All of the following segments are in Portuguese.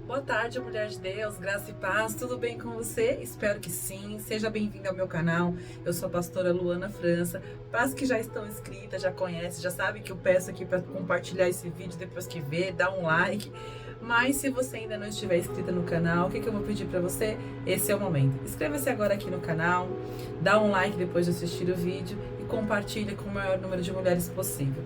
Boa tarde, mulher de Deus, graça e paz, tudo bem com você? Espero que sim, seja bem-vindo ao meu canal. Eu sou a pastora Luana França. Para as que já estão inscritas, já conhecem, já sabem que eu peço aqui para compartilhar esse vídeo depois que vê, dá um like. Mas se você ainda não estiver inscrita no canal, o que eu vou pedir para você? Esse é o momento. Inscreva-se agora aqui no canal, dá um like depois de assistir o vídeo e compartilha com o maior número de mulheres possível.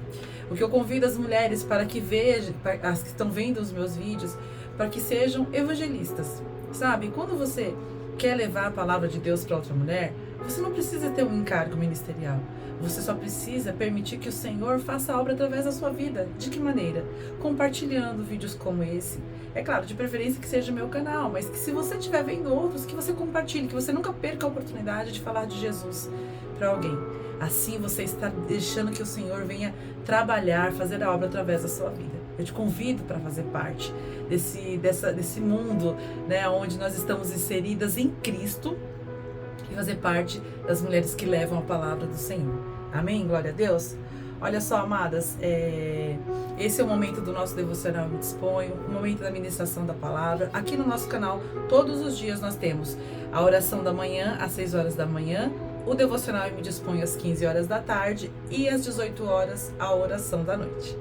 O que eu convido as mulheres para que vejam, as que estão vendo os meus vídeos, para que sejam evangelistas, sabe? Quando você quer levar a palavra de Deus para outra mulher, você não precisa ter um encargo ministerial. Você só precisa permitir que o Senhor faça a obra através da sua vida. De que maneira? Compartilhando vídeos como esse. É claro, de preferência que seja o meu canal, mas que se você estiver vendo outros, que você compartilhe, que você nunca perca a oportunidade de falar de Jesus para alguém. Assim você está deixando que o Senhor venha trabalhar, fazer a obra através da sua vida. Eu te convido para fazer parte desse mundo, né, onde nós estamos inseridas em Cristo e fazer parte das mulheres que levam a palavra do Senhor. Amém? Glória a Deus. Olha só, amadas, esse é o momento do nosso devocional Me Disponho, o momento da ministração da palavra. Aqui no nosso canal, todos os dias nós temos a oração da manhã, às 6 horas da manhã, o devocional Eu Me Disponho às 15 horas da tarde e às 18 horas a oração da noite.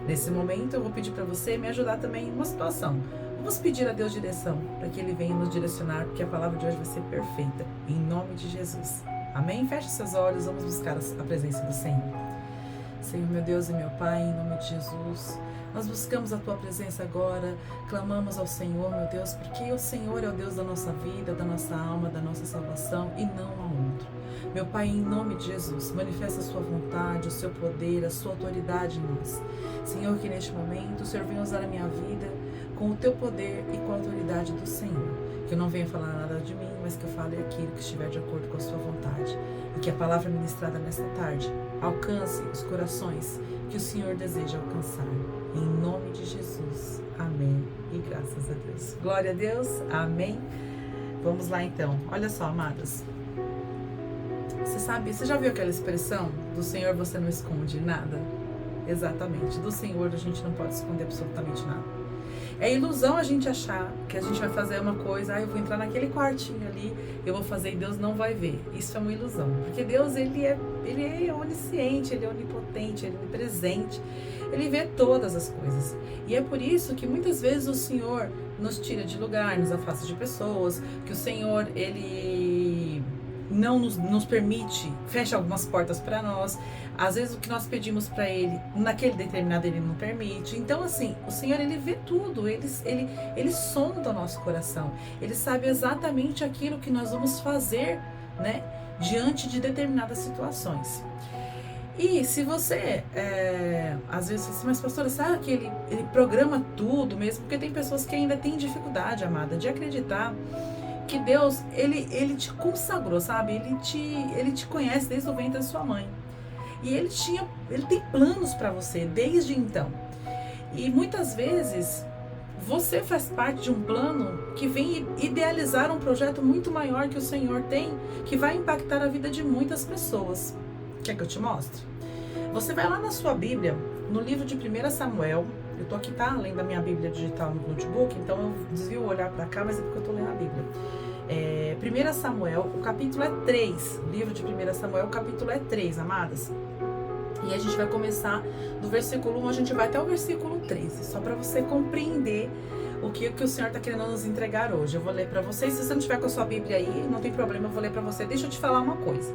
Nesse momento eu vou pedir para você me ajudar também em uma situação. Vamos pedir a Deus direção, para que Ele venha nos direcionar, porque a palavra de hoje vai ser perfeita, em nome de Jesus. Amém? Feche seus olhos, vamos buscar a presença do Senhor. Senhor, meu Deus e meu Pai, em nome de Jesus, nós buscamos a Tua presença agora, clamamos ao Senhor, meu Deus, porque o Senhor é o Deus da nossa vida, da nossa alma, da nossa salvação e não há outro. Meu Pai, em nome de Jesus, manifesta a Sua vontade, o Seu poder, a Sua autoridade em nós. Senhor, que neste momento o Senhor venha usar a minha vida com o Teu poder e com a autoridade do Senhor. Que eu não venha falar nada de mim, mas que eu fale aquilo que estiver de acordo com a Sua vontade. E que a palavra ministrada nesta tarde alcance os corações que o Senhor deseja alcançar. Em nome de Jesus. Amém. E graças a Deus. Glória a Deus. Amém. Vamos lá então. Olha só, amadas. Você já viu aquela expressão? Do Senhor você não esconde nada? Exatamente. Do Senhor a gente não pode esconder absolutamente nada. É ilusão a gente achar que a gente vai fazer uma coisa, eu vou entrar naquele quartinho ali, eu vou fazer e Deus não vai ver. Isso é uma ilusão, porque Deus ele é onisciente, Ele é onipotente, Ele é onipresente, Ele vê todas as coisas. E é por isso que muitas vezes o Senhor nos tira de lugar, nos afasta de pessoas, que o Senhor Ele não nos permite, fecha algumas portas para nós. Às vezes o que nós pedimos para Ele, naquele determinado Ele não permite. Então assim, o Senhor Ele vê tudo, Ele sonda o nosso coração. Ele sabe exatamente aquilo que nós vamos fazer, né, diante de determinadas situações. E se você, às vezes, assim, mas pastora, sabe que ele programa tudo mesmo? Porque tem pessoas que ainda têm dificuldade, amada, de acreditar que Deus, ele te consagrou, sabe? Ele te conhece desde o ventre da sua mãe. E ele tem planos para você desde então. E muitas vezes você faz parte de um plano que vem idealizar um projeto muito maior que o Senhor tem, que vai impactar a vida de muitas pessoas. Quer que eu te mostre? Você vai lá na sua Bíblia, no livro de 1 Samuel. Eu tô aqui, tá? Além da minha Bíblia digital no notebook, então eu desvio o olhar para cá, mas é porque eu tô lendo a Bíblia. 1 Samuel, o capítulo é 3. O livro de 1 Samuel, o capítulo é 3, amadas. E a gente vai começar do versículo 1, a gente vai até o versículo 13, só para você compreender o que o Senhor está querendo nos entregar hoje. Eu vou ler para vocês. Se você não tiver com a sua Bíblia aí, não tem problema, eu vou ler para você. Deixa eu te falar uma coisa.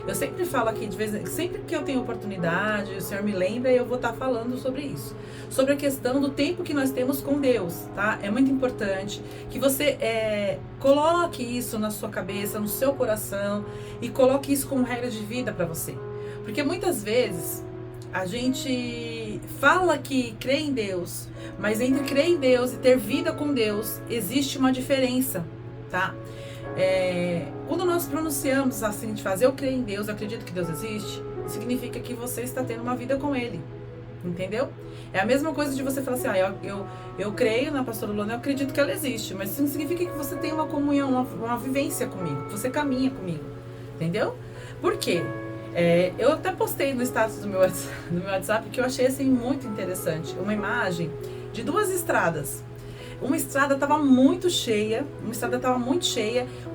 Eu sempre falo aqui, sempre que eu tenho oportunidade, o Senhor me lembra e eu vou estar falando sobre isso. Sobre a questão do tempo que nós temos com Deus, tá? É muito importante que você coloque isso na sua cabeça, no seu coração e coloque isso como regra de vida para você. Porque muitas vezes a gente fala que crê em Deus, mas entre crer em Deus e ter vida com Deus, existe uma diferença, tá? Quando nós pronunciamos assim de fazer eu creio em Deus, eu acredito que Deus existe, significa que você está tendo uma vida com Ele, entendeu? É a mesma coisa de você falar assim, eu creio na pastora Luana, eu acredito que ela existe, mas isso não significa que você tem uma comunhão, uma vivência comigo, que você caminha comigo, entendeu? Por quê? Eu até postei no status do meu WhatsApp que eu achei assim muito interessante, uma imagem de duas estradas. Uma estrada estava muito cheia,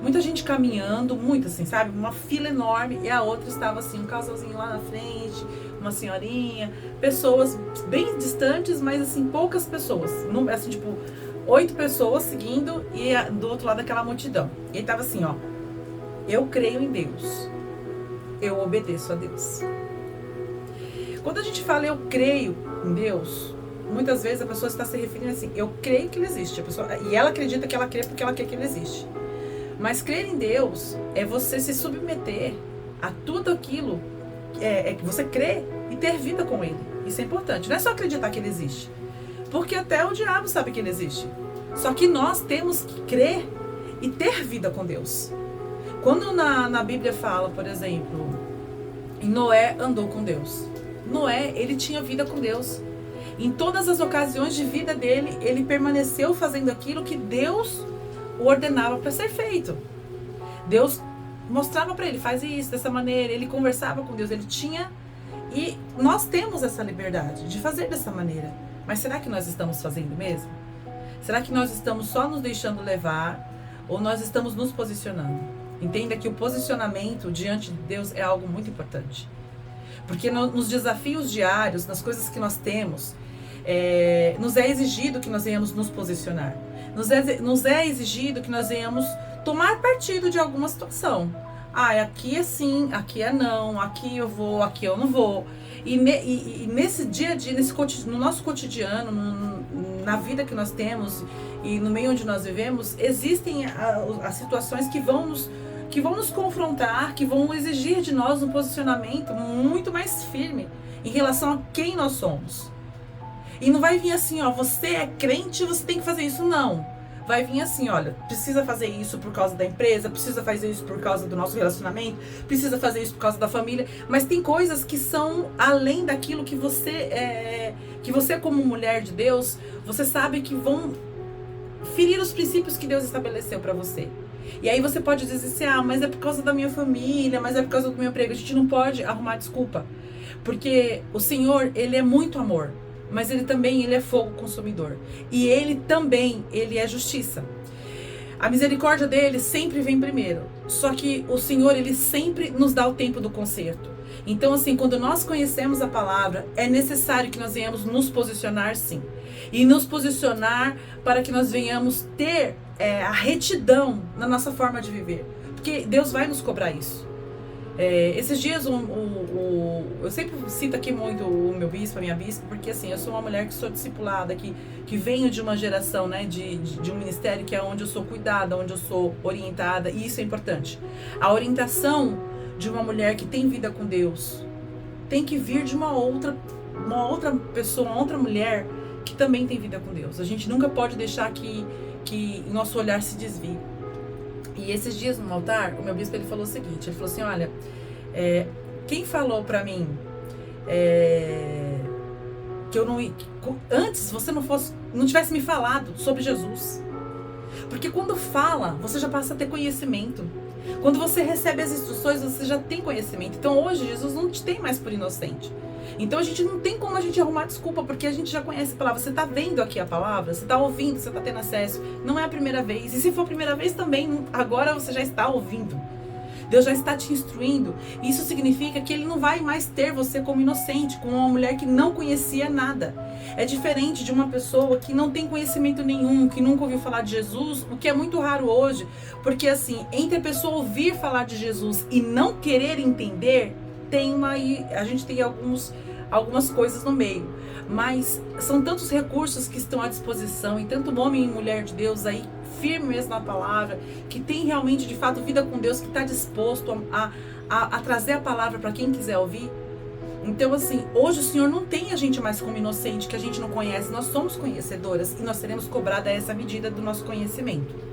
muita gente caminhando, muito assim, sabe? Uma fila enorme, e a outra estava assim, um casalzinho lá na frente, uma senhorinha, pessoas bem distantes, mas assim, poucas pessoas, assim, tipo, 8 pessoas seguindo e do outro lado aquela multidão. E ele tava assim, ó, eu creio em Deus, eu obedeço a Deus. Quando a gente fala eu creio em Deus, muitas vezes a pessoa está se referindo assim, eu creio que ele existe, a pessoa, e ela acredita que ela crê porque ela quer que ele existe. Mas crer em Deus é você se submeter a tudo aquilo que você crê e ter vida com ele. Isso é importante, não é só acreditar que ele existe. Porque até o diabo sabe que ele existe. Só que nós temos que crer e ter vida com Deus. Quando na Bíblia fala, por exemplo, Noé andou com Deus. Noé, ele tinha vida com Deus. Em todas as ocasiões de vida dele, ele permaneceu fazendo aquilo que Deus o ordenava para ser feito. Deus mostrava para ele, faz isso dessa maneira. Ele conversava com Deus, ele tinha... E nós temos essa liberdade de fazer dessa maneira. Mas será que nós estamos fazendo mesmo? Será que nós estamos só nos deixando levar ou nós estamos nos posicionando? Entenda que o posicionamento diante de Deus é algo muito importante. Porque nos desafios diários, nas coisas que nós temos, nos é exigido que nós venhamos nos posicionar. Nos é exigido que nós venhamos tomar partido de alguma situação. Aqui é sim, aqui é não, aqui eu vou, aqui eu não vou. E nesse dia a dia, no nosso cotidiano, na vida que nós temos e no meio onde nós vivemos, existem as situações que vão nos confrontar, que vão exigir de nós um posicionamento muito mais firme em relação a quem nós somos. E não vai vir assim, ó, você é crente, você tem que fazer isso, não. Vai vir assim, olha, precisa fazer isso por causa da empresa, precisa fazer isso por causa do nosso relacionamento, precisa fazer isso por causa da família, mas tem coisas que são além daquilo que você como mulher de Deus, você sabe que vão ferir os princípios que Deus estabeleceu para você. E aí você pode dizer assim, mas é por causa da minha família, mas é por causa do meu emprego. A gente não pode arrumar desculpa, porque o Senhor, ele é muito amor. Mas ele é fogo consumidor. E ele é justiça. A misericórdia dele sempre vem primeiro. Só que o Senhor, ele sempre nos dá o tempo do conserto. Então, assim, quando nós conhecemos a palavra, é necessário que nós venhamos nos posicionar, sim. E nos posicionar para que nós venhamos ter a retidão na nossa forma de viver. Porque Deus vai nos cobrar isso. Esses dias, eu sempre cito aqui muito o meu bispo, a minha bispa, porque assim, eu sou uma mulher que sou discipulada, que venho de uma geração, né, de um ministério que é onde eu sou cuidada, onde eu sou orientada, e isso é importante. A orientação de uma mulher que tem vida com Deus tem que vir de uma outra pessoa, uma outra mulher que também tem vida com Deus. A gente nunca pode deixar que nosso olhar se desvie. E esses dias no altar, o meu bispo ele falou o seguinte, ele falou assim, olha, quem falou pra mim que eu não... Antes você não tivesse me falado sobre Jesus. Porque quando fala, você já passa a ter conhecimento. Quando você recebe as instruções, você já tem conhecimento. Então hoje Jesus não te tem mais por inocente. Então a gente não tem como a gente arrumar desculpa, porque a gente já conhece a palavra. Você está vendo aqui a palavra, você está ouvindo, você está tendo acesso. Não é a primeira vez. E se for a primeira vez também, agora você já está ouvindo. Deus já está te instruindo. Isso significa que Ele não vai mais ter você como inocente, como uma mulher que não conhecia nada. É diferente de uma pessoa que não tem conhecimento nenhum, que nunca ouviu falar de Jesus, o que é muito raro hoje. Porque assim, entre a pessoa ouvir falar de Jesus e não querer entender, a gente tem algumas coisas no meio, mas são tantos recursos que estão à disposição e tanto homem e mulher de Deus aí firmes na palavra, que tem realmente de fato vida com Deus, que está disposto a trazer a palavra para quem quiser ouvir. Então assim, hoje o Senhor não tem a gente mais como inocente, que a gente não conhece, nós somos conhecedoras e nós seremos cobradas essa medida do nosso conhecimento.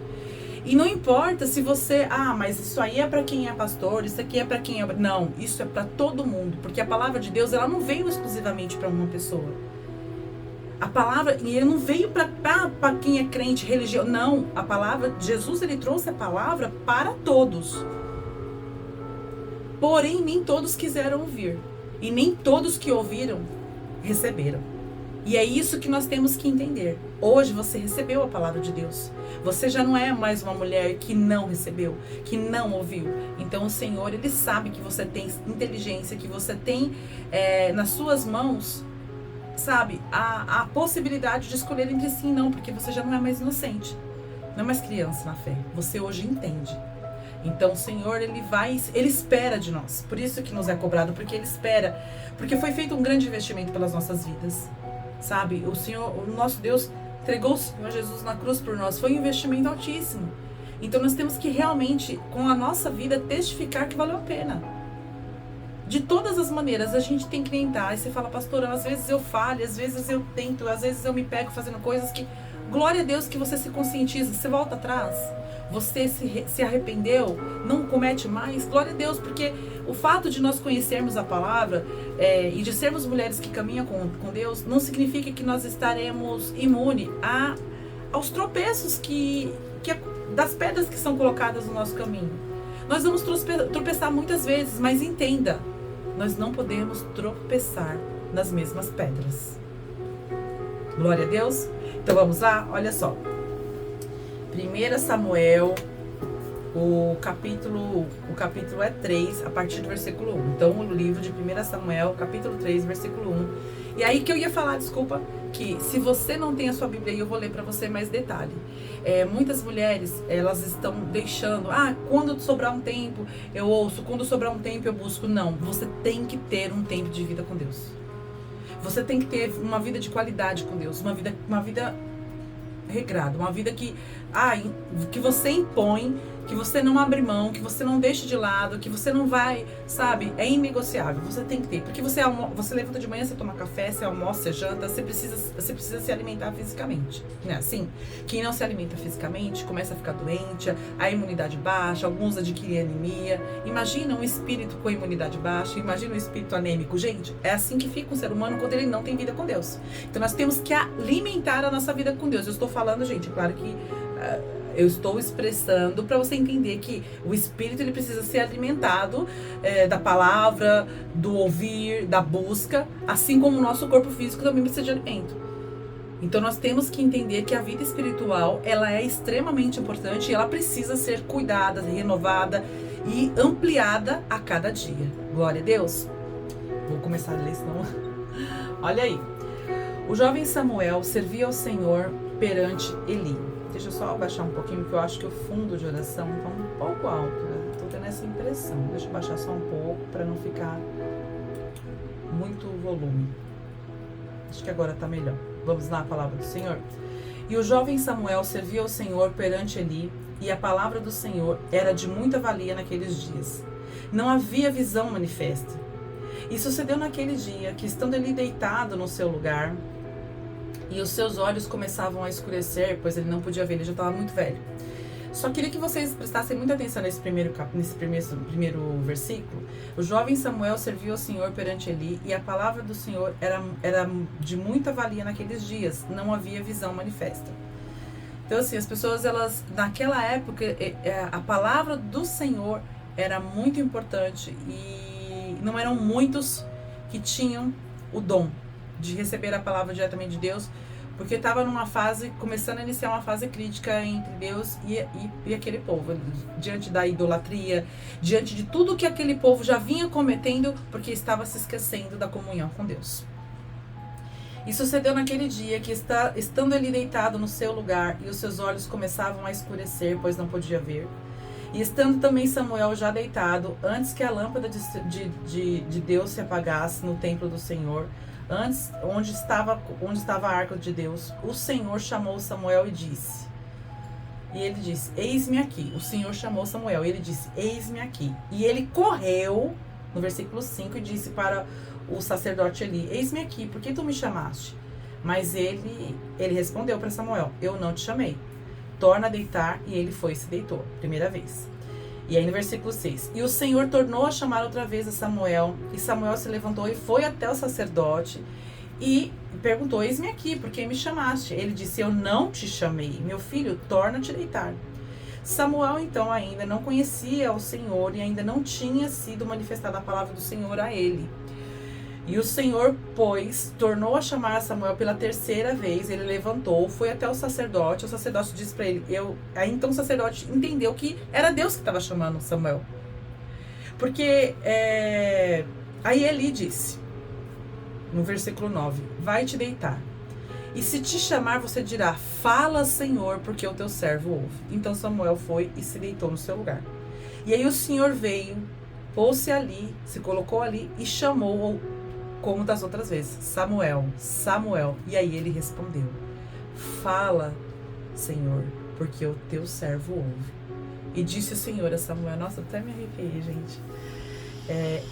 E não importa se você, mas isso aí é para quem é pastor, isso aqui é para quem é... Não, isso é para todo mundo, porque a palavra de Deus, ela não veio exclusivamente para uma pessoa. A palavra, e ele não veio para quem é crente, religioso, não. A palavra, Jesus, ele trouxe a palavra para todos. Porém, nem todos quiseram ouvir. E nem todos que ouviram, receberam. E é isso que nós temos que entender. Hoje você recebeu a palavra de Deus. Você já não é mais uma mulher que não recebeu, que não ouviu. Então o Senhor, Ele sabe que você tem inteligência, que você tem nas suas mãos, sabe, a possibilidade de escolher entre sim e não, porque você já não é mais inocente, não é mais criança na fé. Você hoje entende. Então o Senhor, Ele espera de nós. Por isso que nos é cobrado, porque Ele espera. Porque foi feito um grande investimento pelas nossas vidas. Sabe, o nosso Deus entregou o Senhor Jesus na cruz por nós. Foi um investimento altíssimo. Então nós temos que realmente, com a nossa vida, testificar que valeu a pena. De todas as maneiras, a gente tem que tentar. Aí você fala, pastora, às vezes eu falho, às vezes eu tento, às vezes eu me pego fazendo coisas que... Glória a Deus que você se conscientiza, você volta atrás. Você se arrependeu, não comete mais, glória a Deus, porque o fato de nós conhecermos a palavra e de sermos mulheres que caminham com Deus, não significa que nós estaremos imunes aos tropeços das pedras que são colocadas no nosso caminho. Nós vamos tropeçar muitas vezes, mas entenda, nós não podemos tropeçar nas mesmas pedras. Glória a Deus. Então vamos lá, olha só. 1 Samuel, o capítulo é 3, a partir do versículo 1. Então, o livro de 1 Samuel, capítulo 3, versículo 1. E aí que eu ia falar, desculpa, que se você não tem a sua Bíblia, eu vou ler para você mais detalhe. Muitas mulheres, elas estão deixando, quando sobrar um tempo, eu ouço, quando sobrar um tempo, eu busco. Não, você tem que ter um tempo de vida com Deus. Você tem que ter uma vida de qualidade com Deus, uma vida regrada, uma vida que você impõe, que você não abre mão, que você não deixa de lado, que você não vai, sabe, é inegociável, você tem que ter, porque você levanta de manhã, você toma café, você almoça, você janta, você precisa se alimentar fisicamente, né? Assim, quem não se alimenta fisicamente começa a ficar doente, a imunidade baixa, alguns adquirem anemia. Imagina um espírito com imunidade baixa, imagina um espírito anêmico, gente, é assim que fica um ser humano quando ele não tem vida com Deus. Então nós temos que alimentar a nossa vida com Deus. Eu estou falando, gente, é claro que eu estou expressando para você entender que o espírito, ele precisa ser alimentado da palavra, do ouvir, da busca, assim como o nosso corpo físico também precisa de alimento. Então nós temos que entender que a vida espiritual, ela é extremamente importante e ela precisa ser cuidada, renovada e ampliada a cada dia. Glória a Deus. Vou começar a ler, senão... Olha aí. O jovem Samuel servia ao Senhor perante Eli. Deixa eu só abaixar um pouquinho, porque eu acho que o fundo de oração está um pouco alto, né? Estou tendo essa impressão. Deixa eu baixar só um pouco para não ficar muito volume. Acho que agora está melhor. Vamos lá, a palavra do Senhor. E o jovem Samuel servia ao Senhor perante Eli, e a palavra do Senhor era de muita valia naqueles dias. Não havia visão manifesta. E sucedeu naquele dia que, estando Eli deitado no seu lugar, e os seus olhos começavam a escurecer, pois ele não podia ver, ele já estava muito velho. Só queria que vocês prestassem muita atenção nesse primeiro versículo. O jovem Samuel serviu ao Senhor perante Eli, e a palavra do Senhor era de muita valia naqueles dias, não havia visão manifesta. Então assim, as pessoas, naquela época, a palavra do Senhor era muito importante, e não eram muitos que tinham o dom de receber a palavra diretamente de Deus, porque estava começando a iniciar uma fase crítica entre Deus e aquele povo, diante da idolatria, diante de tudo que aquele povo já vinha cometendo, porque estava se esquecendo da comunhão com Deus. E sucedeu naquele dia que, estando ele deitado no seu lugar, e os seus olhos começavam a escurecer, pois não podia ver, e estando também Samuel já deitado, antes que a lâmpada de Deus se apagasse no templo do Senhor, antes, onde estava a arca de Deus, o Senhor chamou Samuel e disse, ele disse, eis-me aqui. O Senhor chamou Samuel e ele disse, eis-me aqui. E ele correu, no versículo 5, e disse para o sacerdote Eli, eis-me aqui, por que tu me chamaste? Mas ele respondeu para Samuel, eu não te chamei. Torna a deitar, e ele foi e se deitou, primeira vez. E aí no versículo 6, e o Senhor tornou a chamar outra vez a Samuel, e Samuel se levantou e foi até o sacerdote, e perguntou, eis-me aqui, por que me chamaste? Ele disse, eu não te chamei, meu filho, torna-te deitar. Samuel então ainda não conhecia o Senhor, e ainda não tinha sido manifestada a palavra do Senhor a ele. E o Senhor, pois, tornou a chamar Samuel pela terceira vez. Ele levantou, foi até o sacerdote disse para ele, aí então o sacerdote entendeu que era Deus que estava chamando Samuel. Porque aí Eli disse, no versículo 9, vai te deitar. E se te chamar, você dirá, fala, Senhor, porque o teu servo ouve. Então Samuel foi e se deitou no seu lugar. E aí o Senhor veio, pôs-se ali, se colocou ali e chamou, como das outras vezes, Samuel, Samuel. E aí ele respondeu, fala, Senhor, porque o teu servo ouve. E disse o Senhor a Samuel, nossa, até me arrepiei, gente.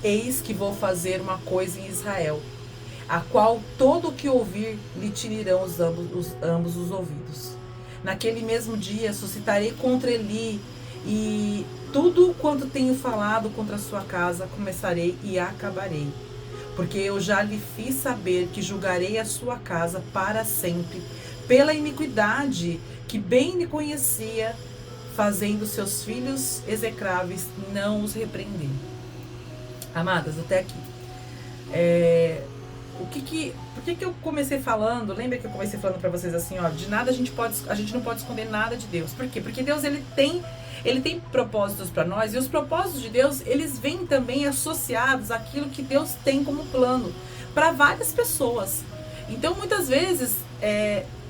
Eis que vou fazer uma coisa em Israel, a qual todo o que ouvir lhe tirarão ambos os ouvidos. Naquele mesmo dia suscitarei contra Eli, e tudo quanto tenho falado contra a sua casa começarei e acabarei. Porque eu já lhe fiz saber que julgarei a sua casa para sempre, pela iniquidade que bem lhe conhecia, fazendo seus filhos execráveis não os repreender. Amadas, até aqui. Por que eu comecei falando? Lembra que eu comecei falando para vocês assim, ó, de nada a gente não pode esconder nada de Deus. Por quê? Porque Deus ele tem propósitos para nós, e os propósitos de Deus, eles vêm também associados àquilo que Deus tem como plano para várias pessoas. Então, muitas vezes,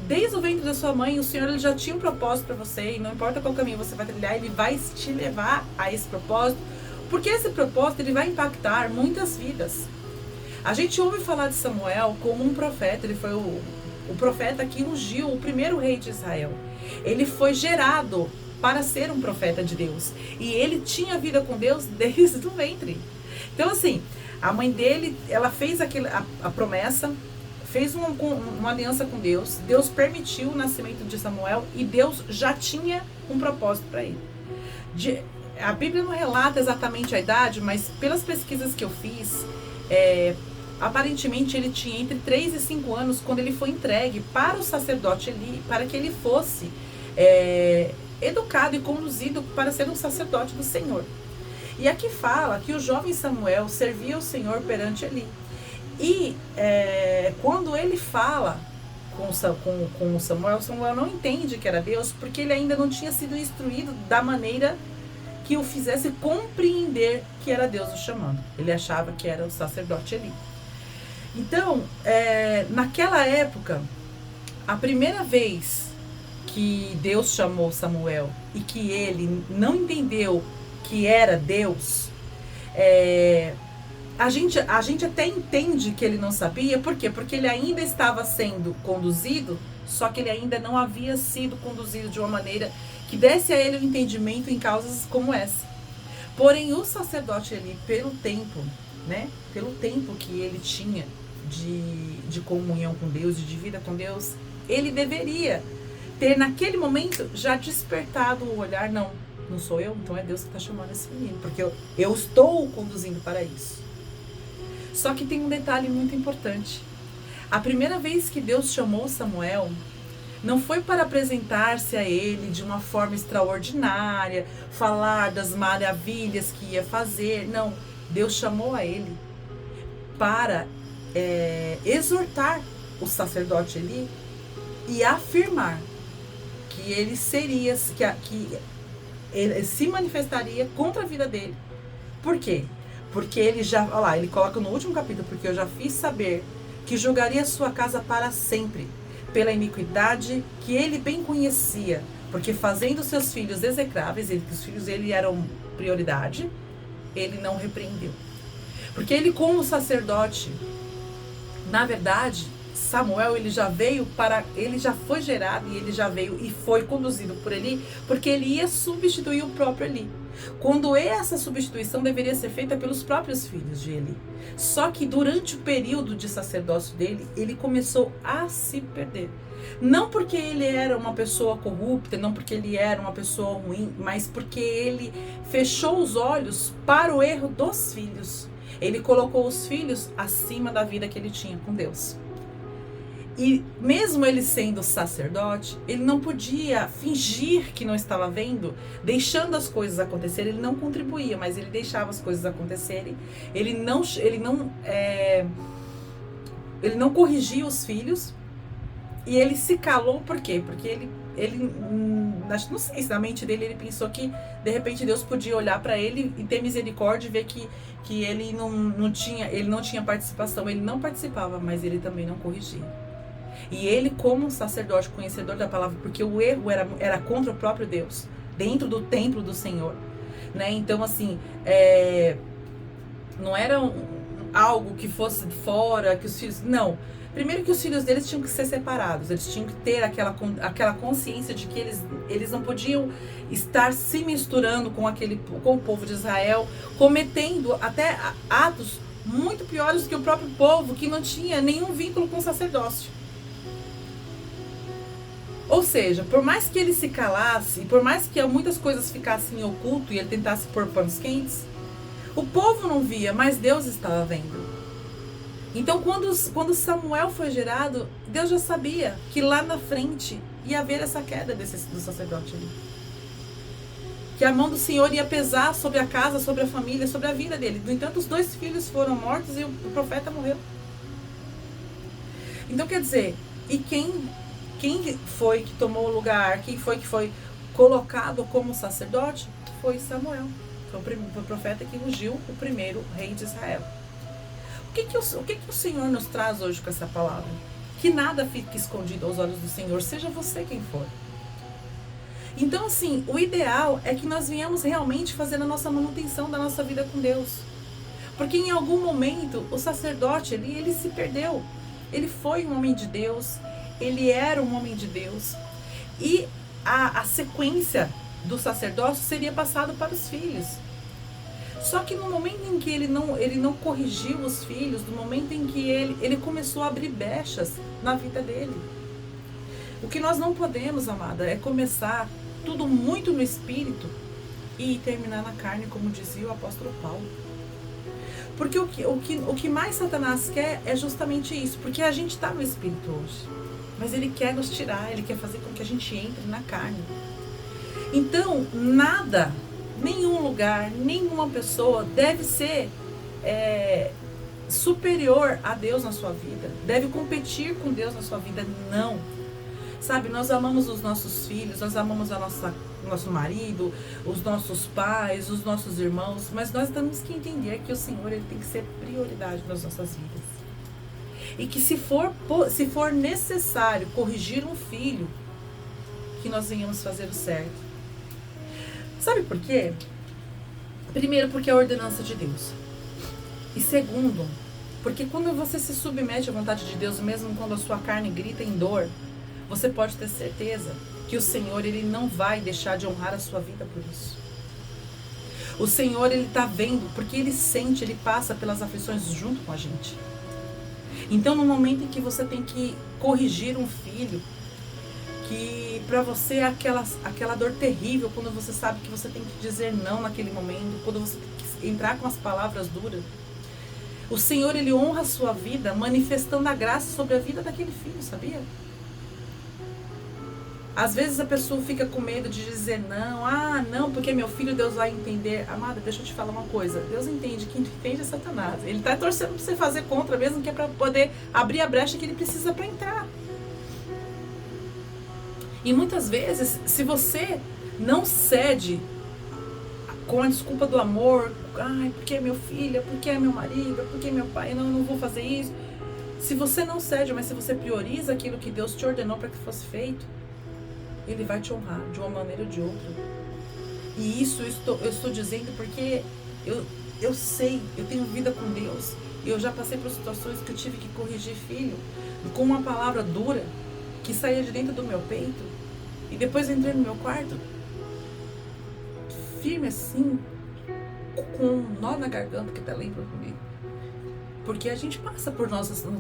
desde o ventre da sua mãe, o Senhor ele já tinha um propósito para você, e não importa qual caminho você vai trilhar, ele vai te levar a esse propósito, porque esse propósito ele vai impactar muitas vidas. A gente ouve falar de Samuel como um profeta. Ele foi o profeta que ungiu o primeiro rei de Israel. Ele foi gerado para ser um profeta de Deus. E ele tinha vida com Deus desde o ventre. Então, assim, a mãe dele, ela fez a promessa, fez uma aliança com Deus. Deus permitiu o nascimento de Samuel e Deus já tinha um propósito para ele. A Bíblia não relata exatamente a idade, mas pelas pesquisas que eu fiz, aparentemente ele tinha entre 3 e 5 anos quando ele foi entregue para o sacerdote Eli, para que ele fosse educado e conduzido para ser um sacerdote do Senhor. E aqui fala que o jovem Samuel servia o Senhor perante Eli. E quando ele fala com Samuel, Samuel não entende que era Deus, porque ele ainda não tinha sido instruído da maneira que o fizesse compreender que era Deus o chamando. Ele achava que era o sacerdote Eli. Então, naquela época, a primeira vez que Deus chamou Samuel e que ele não entendeu que era Deus, a gente até entende que ele não sabia. Por quê? Porque ele ainda estava sendo conduzido, só que ele ainda não havia sido conduzido de uma maneira que desse a ele o entendimento em causas como essa. Porém, o sacerdote Eli, pelo tempo que ele tinha de comunhão com Deus, de vida com Deus, ele deveria ter naquele momento já despertado o olhar, não sou eu, então é Deus que está chamando esse menino, porque eu estou o conduzindo para isso. Só que tem um detalhe muito importante. A primeira vez que Deus chamou Samuel, não foi para apresentar-se a ele de uma forma extraordinária, falar das maravilhas que ia fazer. Não, Deus chamou a ele para exortar o sacerdote Eli e afirmar que ele seria, que ele se manifestaria contra a vida dele. Por quê? Porque ele já, olha lá, ele coloca no último capítulo, porque eu já fiz saber que julgaria a sua casa para sempre, pela iniquidade que ele bem conhecia, porque fazendo seus filhos execráveis, que os filhos dele eram prioridade, ele não repreendeu. Porque ele, como sacerdote, na verdade, Samuel, ele já foi gerado e ele já veio e foi conduzido por Eli, porque ele ia substituir o próprio Eli. Quando essa substituição deveria ser feita pelos próprios filhos de Eli. Só que durante o período de sacerdócio dele, ele começou a se perder. Não porque ele era uma pessoa corrupta, não porque ele era uma pessoa ruim, mas porque ele fechou os olhos para o erro dos filhos. Ele colocou os filhos acima da vida que ele tinha com Deus. E mesmo ele sendo sacerdote, ele não podia fingir que não estava vendo, deixando as coisas acontecerem. Ele não contribuía, mas ele deixava as coisas acontecerem. Ele não corrigia os filhos. E ele se calou por quê? Porque ele não sei se na mente dele ele pensou que de repente Deus podia olhar para ele e ter misericórdia e ver que ele não tinha participação. Ele não participava, mas ele também não corrigia. E ele, como um sacerdote conhecedor da palavra, porque o erro era contra o próprio Deus, dentro do templo do Senhor, né? Então, assim, não era algo que fosse fora, que os filhos... Não. Primeiro que os filhos deles tinham que ser separados, eles tinham que ter aquela consciência de que eles não podiam estar se misturando com o povo de Israel, cometendo até atos muito piores do que o próprio povo, que não tinha nenhum vínculo com o sacerdócio. Ou seja, por mais que ele se calasse, por mais que muitas coisas ficassem em oculto e ele tentasse pôr panos quentes, o povo não via, mas Deus estava vendo. Então, quando Samuel foi gerado, Deus já sabia que lá na frente ia haver essa queda do sacerdote ali. Que a mão do Senhor ia pesar sobre a casa, sobre a família, sobre a vida dele. No entanto, os 2 filhos foram mortos e o profeta morreu. Então, quer dizer, e quem foi que tomou o lugar, quem foi que foi colocado como sacerdote? Foi Samuel. Foi o profeta que ungiu o primeiro rei de Israel. O que o Senhor nos traz hoje com essa palavra? Que nada fique escondido aos olhos do Senhor, seja você quem for. Então, assim, o ideal é que nós venhamos realmente fazer a nossa manutenção da nossa vida com Deus. Porque em algum momento, o sacerdote ele se perdeu. Ele foi um homem de Deus, ele era um homem de Deus. E a sequência do sacerdócio seria passado para os filhos. Só que no momento em que ele não corrigiu os filhos, no momento em que ele começou a abrir brechas na vida dele. O que nós não podemos, amada, é começar tudo muito no espírito e terminar na carne, como dizia o apóstolo Paulo. Porque o que mais Satanás quer é justamente isso, porque a gente está no espírito hoje, mas ele quer nos tirar, ele quer fazer com que a gente entre na carne. Então, nada, nenhum lugar, nenhuma pessoa deve ser superior a Deus na sua vida, deve competir com Deus na sua vida, não. Sabe, nós amamos os nossos filhos, nós amamos o nosso marido, os nossos pais, os nossos irmãos, mas nós temos que entender que o Senhor ele tem que ser prioridade nas nossas vidas. E que se for necessário corrigir um filho, que nós venhamos fazer o certo. Sabe por quê? Primeiro, porque é a ordenança de Deus. E segundo, porque quando você se submete à vontade de Deus, mesmo quando a sua carne grita em dor, você pode ter certeza que o Senhor ele não vai deixar de honrar a sua vida por isso. O Senhor ele está vendo, porque ele sente, ele passa pelas aflições junto com a gente. Então, no momento em que você tem que corrigir um filho, que para você é aquela dor terrível, quando você sabe que você tem que dizer não naquele momento, quando você tem que entrar com as palavras duras, o Senhor ele honra a sua vida, manifestando a graça sobre a vida daquele filho, sabia? Às vezes a pessoa fica com medo de dizer não, porque meu filho Deus vai entender. Amada, deixa eu te falar uma coisa, Deus entende, quem entende é Satanás. Ele está torcendo para você fazer contra, mesmo que é para poder abrir a brecha que ele precisa para entrar. E muitas vezes, se você não cede com a desculpa do amor, porque é meu filho, porque é meu marido, porque é meu pai, não vou fazer isso. Se você não cede, mas se você prioriza aquilo que Deus te ordenou para que fosse feito, ele vai te honrar de uma maneira ou de outra. E isso eu estou dizendo porque eu sei, eu tenho vida com Deus. E eu já passei por situações que eu tive que corrigir filho com uma palavra dura que saía de dentro do meu peito. E depois eu entrei no meu quarto, firme assim, com um nó na garganta que tá lembra comigo. Porque a gente passa por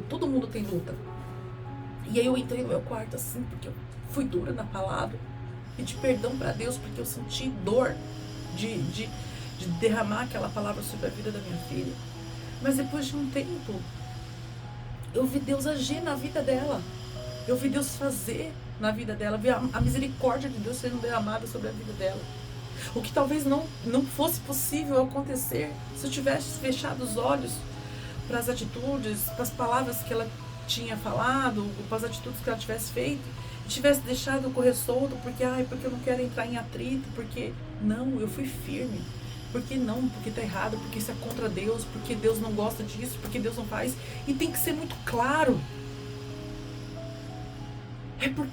todo mundo tem luta. E aí eu entrei no meu quarto assim, porque eu fui dura na palavra, pedi perdão para Deus porque eu senti dor de derramar aquela palavra sobre a vida da minha filha. Mas depois de um tempo, eu vi Deus agir na vida dela. Eu vi Deus fazer na vida dela, vi a misericórdia de Deus sendo derramada sobre a vida dela. O que talvez não fosse possível acontecer se eu tivesse fechado os olhos para as atitudes, para as palavras que ela tinha falado, para as atitudes que ela tivesse feito, e tivesse deixado correr solto, porque eu não quero entrar em atrito, porque não, eu fui firme. Porque não, porque tá errado, porque isso é contra Deus, porque Deus não gosta disso, porque Deus não faz. E tem que ser muito claro.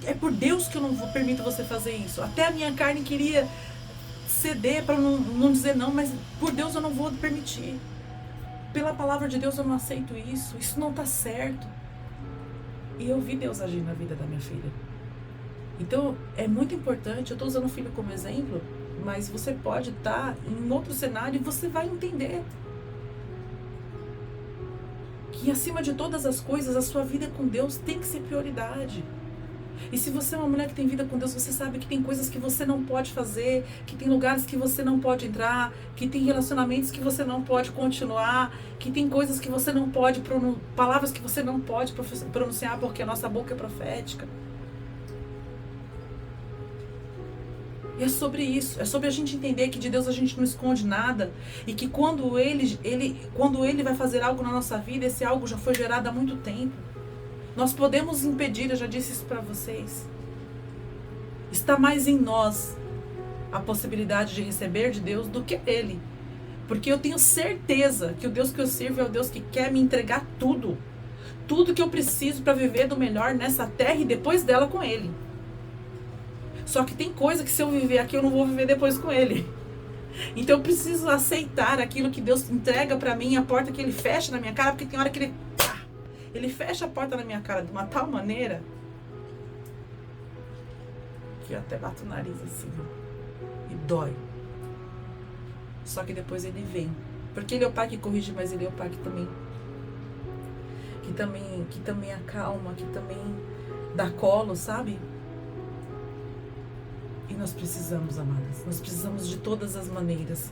É por Deus que eu não permito você fazer isso. Até a minha carne queria ceder para não dizer não, mas por Deus eu não vou permitir. Pela palavra de Deus eu não aceito isso. Isso não tá certo. E eu vi Deus agir na vida da minha filha. Então é muito importante, eu estou usando o filho como exemplo, mas você pode estar em outro cenário e você vai entender que acima de todas as coisas, a sua vida com Deus tem que ser prioridade. E se você é uma mulher que tem vida com Deus, você sabe que tem coisas que você não pode fazer, que tem lugares que você não pode entrar, que tem relacionamentos que você não pode continuar, que tem coisas que você não pode, palavras que você não pode pronunciar porque a nossa boca é profética. E é sobre isso, é sobre a gente entender que de Deus a gente não esconde nada e que quando Ele vai fazer algo na nossa vida, esse algo já foi gerado há muito tempo. Nós podemos impedir, eu já disse isso para vocês. Está mais em nós a possibilidade de receber de Deus do que Ele. Porque eu tenho certeza que o Deus que eu sirvo é o Deus que quer me entregar tudo. Tudo que eu preciso para viver do melhor nessa terra e depois dela com Ele. Só que tem coisa que se eu viver aqui, eu não vou viver depois com Ele. Então eu preciso aceitar aquilo que Deus entrega pra mim, a porta que Ele fecha na minha cara, porque tem hora que Ele fecha a porta na minha cara de uma tal maneira que eu até bato o nariz assim, e dói. Só que depois Ele vem. Porque Ele é o Pai que corrige, mas Ele é o Pai que também acalma, que também dá colo, sabe? E nós precisamos, amadas, nós precisamos de todas as maneiras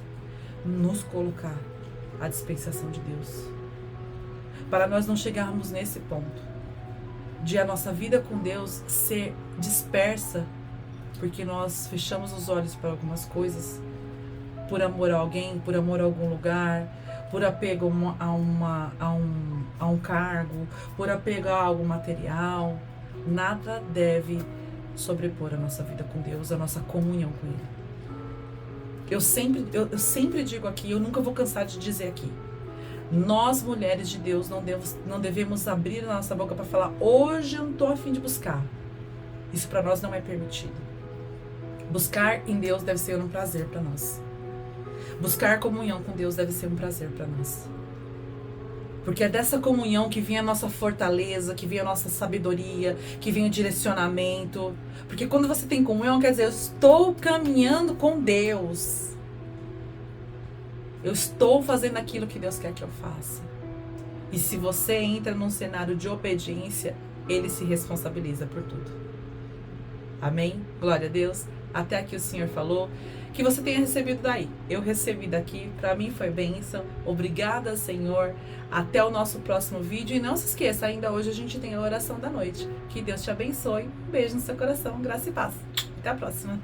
nos colocar à dispensação de Deus. Para nós não chegarmos nesse ponto de a nossa vida com Deus ser dispersa, porque nós fechamos os olhos para algumas coisas, por amor a alguém, por amor a algum lugar, por apego a um cargo, por apego a algo material. Nada deve sobrepor a nossa vida com Deus, a nossa comunhão com Ele. Eu sempre digo aqui, eu nunca vou cansar de dizer aqui, nós mulheres de Deus não devemos abrir a nossa boca para falar, hoje eu não estou a fim de buscar. Isso para nós não é permitido. Buscar em Deus deve ser um prazer para nós. Buscar comunhão com Deus deve ser um prazer para nós. Porque é dessa comunhão que vem a nossa fortaleza, que vem a nossa sabedoria, que vem o direcionamento. Porque quando você tem comunhão, quer dizer, eu estou caminhando com Deus. Eu estou fazendo aquilo que Deus quer que eu faça. E se você entra num cenário de obediência, Ele se responsabiliza por tudo. Amém? Glória a Deus. Até aqui o Senhor falou. Que você tenha recebido daí. Eu recebi daqui, para mim foi bênção. Obrigada, Senhor. Até o nosso próximo vídeo. E não se esqueça, ainda hoje a gente tem a oração da noite. Que Deus te abençoe. Um beijo no seu coração, graça e paz. Até a próxima.